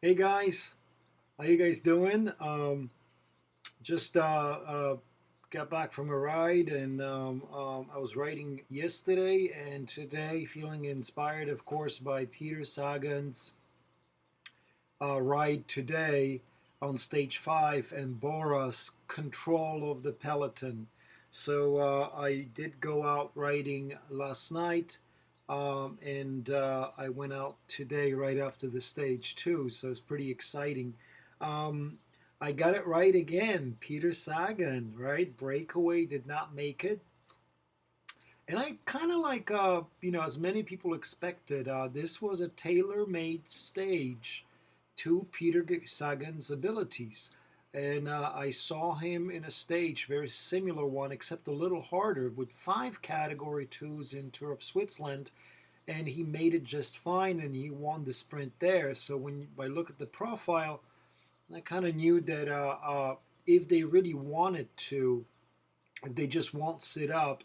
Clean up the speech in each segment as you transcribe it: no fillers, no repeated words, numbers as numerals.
Hey guys, how you guys doing? Just got back from a ride, and I was riding yesterday and today, feeling inspired, of course, by Peter Sagan's ride today on stage 5 and Bora's control of the peloton. So I did go out riding last night, and I went out today right after the stage too. So it's pretty exciting. Um, I got it right again. Peter Sagan, right? Breakaway did not make it. And I kind of like, as many people expected, this was a tailor made stage to Peter Sagan's abilities. And I saw him in a stage, very similar one, except a little harder, with 5 category 2s in Tour of Switzerland. And he made it just fine and he won the sprint there. So when I look at the profile, I kind of knew that if they really wanted to, if they just won't sit up,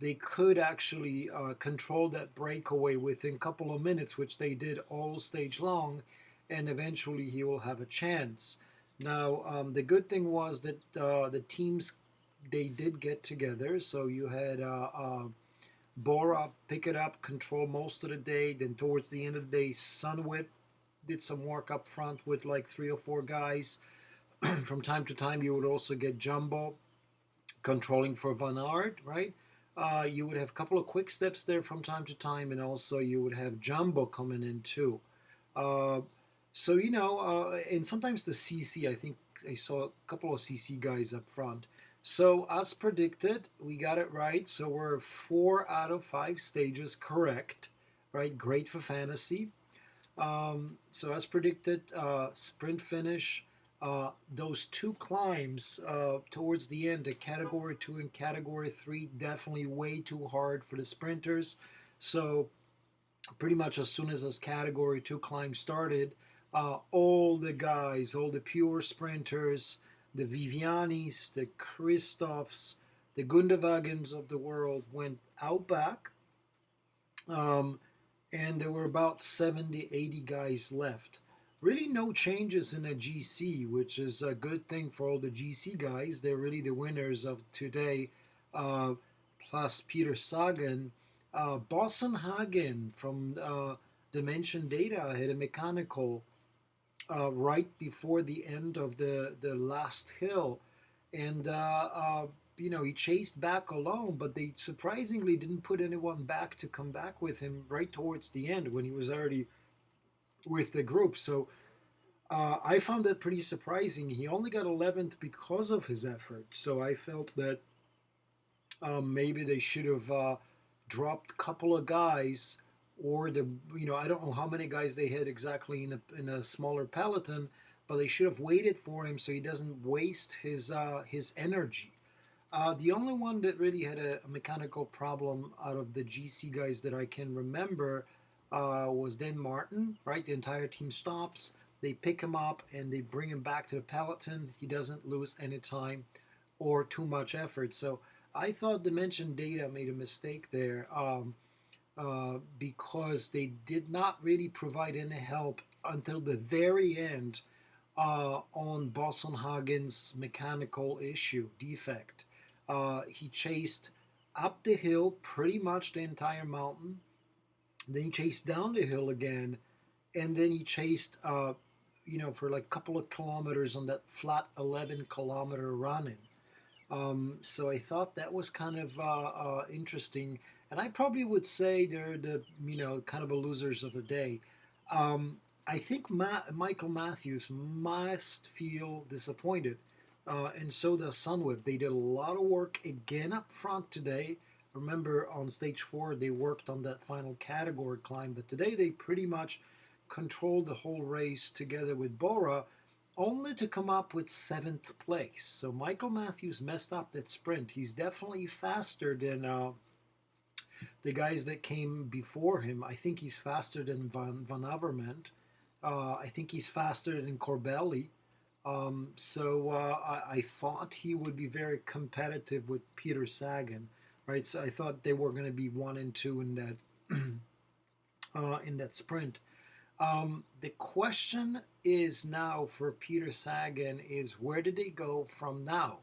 they could actually control that breakaway within a couple of minutes, which they did all stage long, and eventually he will have a chance. Now, the good thing was that the teams they did get together, so you had Bora pick it up, control most of the day. Then towards the end of the day, Sunweb did some work up front with like 3 or 4 guys. From time to time, you would also get Jumbo controlling for Van Aert, right? You would have a couple of quick steps there from time to time, and also you would have Jumbo coming in too. Uh, and sometimes the CC, I think I saw a couple of CC guys up front. So, as predicted, we got it right. So, we're 4 out of 5 stages correct, right? Great for fantasy. So as predicted, sprint finish. Those 2 climbs towards the end, the category 2 and category 3, definitely way too hard for the sprinters. So pretty much as soon as this category 2 climb started, all the guys, all the pure sprinters, the Vivianis, the Christophs, the Gundewagens of the world went out back. Um, and there were about 70, 80 guys left. Really, no changes in the GC, which is a good thing for all the GC guys. They're really the winners of today, uh, plus Peter Sagan. Bossenhagen from Dimension Data had a mechanical right before the end of the last hill, and he chased back alone, but they surprisingly didn't put anyone back to come back with him right towards the end when he was already with the group. So I found that pretty surprising. He only got 11th because of his effort. So I felt that maybe they should have dropped a couple of guys, or I don't know how many guys they had exactly in a smaller peloton, but they should have waited for him so he doesn't waste his energy. The only one that really had a mechanical problem out of the GC guys that I can remember was Dan Martin, right? The entire team stops, they pick him up, and they bring him back to the peloton. He doesn't lose any time or too much effort. So I thought Dimension Data made a mistake there, because they did not really provide any help until the very end on Bossenhagen's mechanical issue, defect. He chased up the hill pretty much the entire mountain. Then he chased down the hill again, and then he chased, for like a couple of kilometers on that flat 11-kilometer running. So I thought that was kind of interesting, and I probably would say they're the kind of a losers of the day. I think Michael Matthews must feel disappointed, and so does Sunweb. They did a lot of work again up front today. Remember, on stage 4, they worked on that final category climb, but today they pretty much controlled the whole race together with Bora, only to come up with 7th place. So Michael Matthews messed up that sprint. He's definitely faster than the guys that came before him. I think he's faster than Van Avermaet. I think he's faster than Corbelli. I thought he would be very competitive with Peter Sagan, right? So I thought they were going to be 1 and 2 in that sprint. The question is now for Peter Sagan is where did they go from now,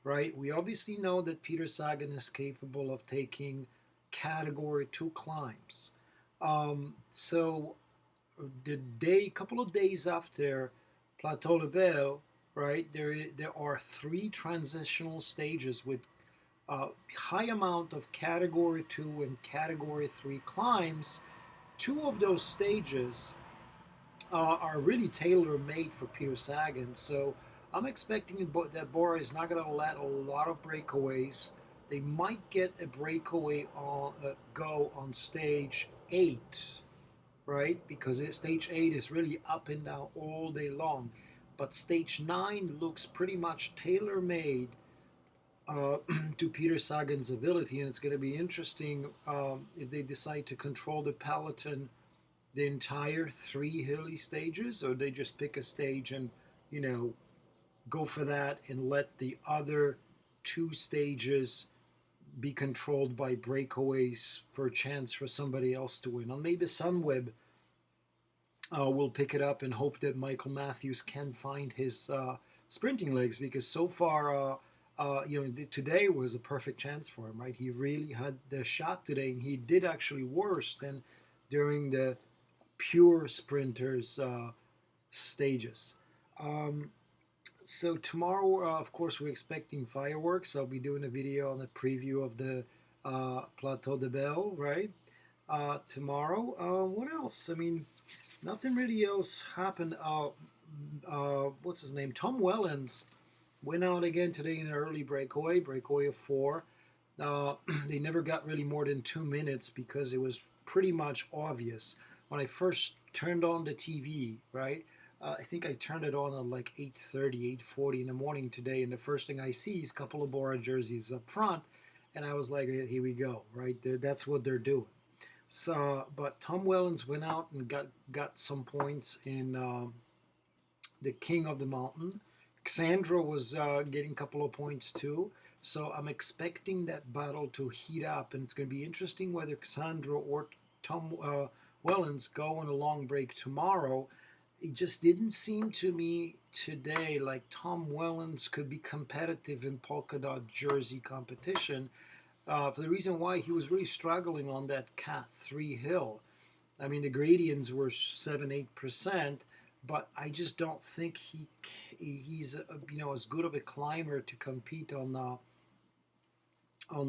right? We obviously know that Peter Sagan is capable of taking Category 2 climbs. So couple of days after Plateau Le Bel, right, there are three transitional stages with high amount of Category 2 and Category 3 climbs. Two of those stages are really tailor-made for Peter Sagan. So I'm expecting that Bora is not going to let a lot of breakaways. They might get a breakaway on go on stage 8, right? Because stage 8 is really up and down all day long. But stage 9 looks pretty much tailor-made to Peter Sagan's ability, and it's going to be interesting if they decide to control the peloton the entire three hilly stages, or they just pick a stage and, you know, go for that and let the other two stages be controlled by breakaways for a chance for somebody else to win. Or maybe Sunweb will pick it up and hope that Michael Matthews can find his sprinting legs, because so far, today was a perfect chance for him, right? He really had the shot today, and he did actually worse than during the pure sprinters stages. Um, so tomorrow, of course, we're expecting fireworks. I'll be doing a video on the preview of the Plateau de Belle, right? Tomorrow. What else? I mean, nothing really else happened. What's his name? Tom Wellens went out again today in an early breakaway of 4. They never got really more than 2 minutes because it was pretty much obvious. When I first turned on the TV, right? I think I turned it on at like 8:30, 8:40 in the morning today, and the first thing I see is a couple of Bora jerseys up front, and I was like, here we go, right? That's what they're doing. So, but Tom Wellens went out and got some points in the King of the Mountain. Cassandra was getting a couple of points too. So I'm expecting that battle to heat up, and it's going to be interesting whether Cassandra or Tom Wellens go on a long break tomorrow. It just didn't seem to me today like Tom Wellens could be competitive in polka dot jersey competition, for the reason why he was really struggling on that Cat 3 hill. I mean, the gradients were 7-8%, but I just don't think he's as good of a climber to compete on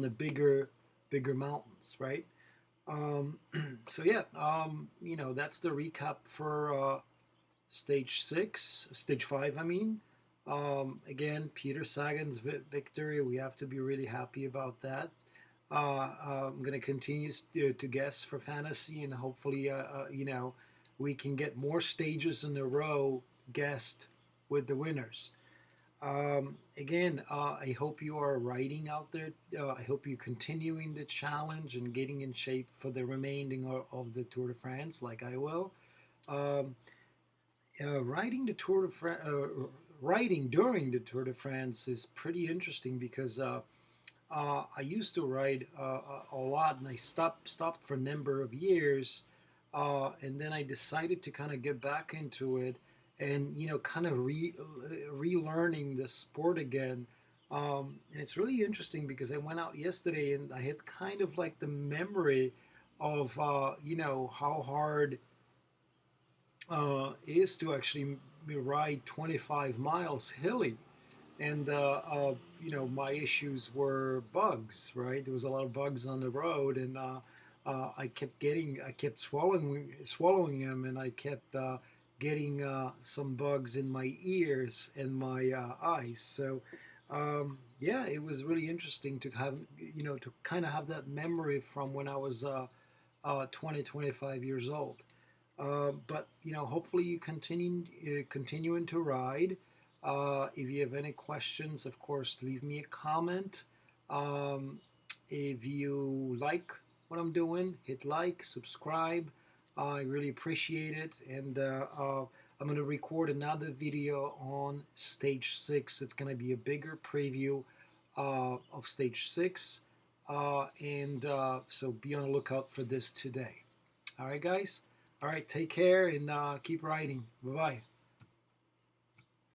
the bigger mountains, right? So yeah, that's the recap for stage 5. I mean, again, Peter Sagan's victory. We have to be really happy about that. I'm going to continue to guess for fantasy, and hopefully, we can get more stages in a row guessed with the winners. Again, I hope you are riding out there. I hope you're continuing the challenge and getting in shape for the remaining of the Tour de France, like I will. Riding during the Tour de France is pretty interesting because I used to ride a lot, and I stopped for a number of years, and then I decided to kind of get back into it, and kind of relearning the sport again. And it's really interesting because I went out yesterday and I had kind of like the memory of how hard is to actually ride 25 miles hilly. And my issues were bugs, right? There was a lot of bugs on the road, and I kept swallowing them, and I kept getting some bugs in my ears and my eyes. So yeah, it was really interesting to have, to kind of have that memory from when I was 20, 25 years old. But hopefully you continuing to ride. If you have any questions, of course, leave me a comment. If you like what I'm doing, hit like, subscribe. I really appreciate it. And I'm going to record another video on stage 6. It's going to be a bigger preview of stage 6. So be on the lookout for this today. All right, guys. All right, take care and keep riding. Bye bye.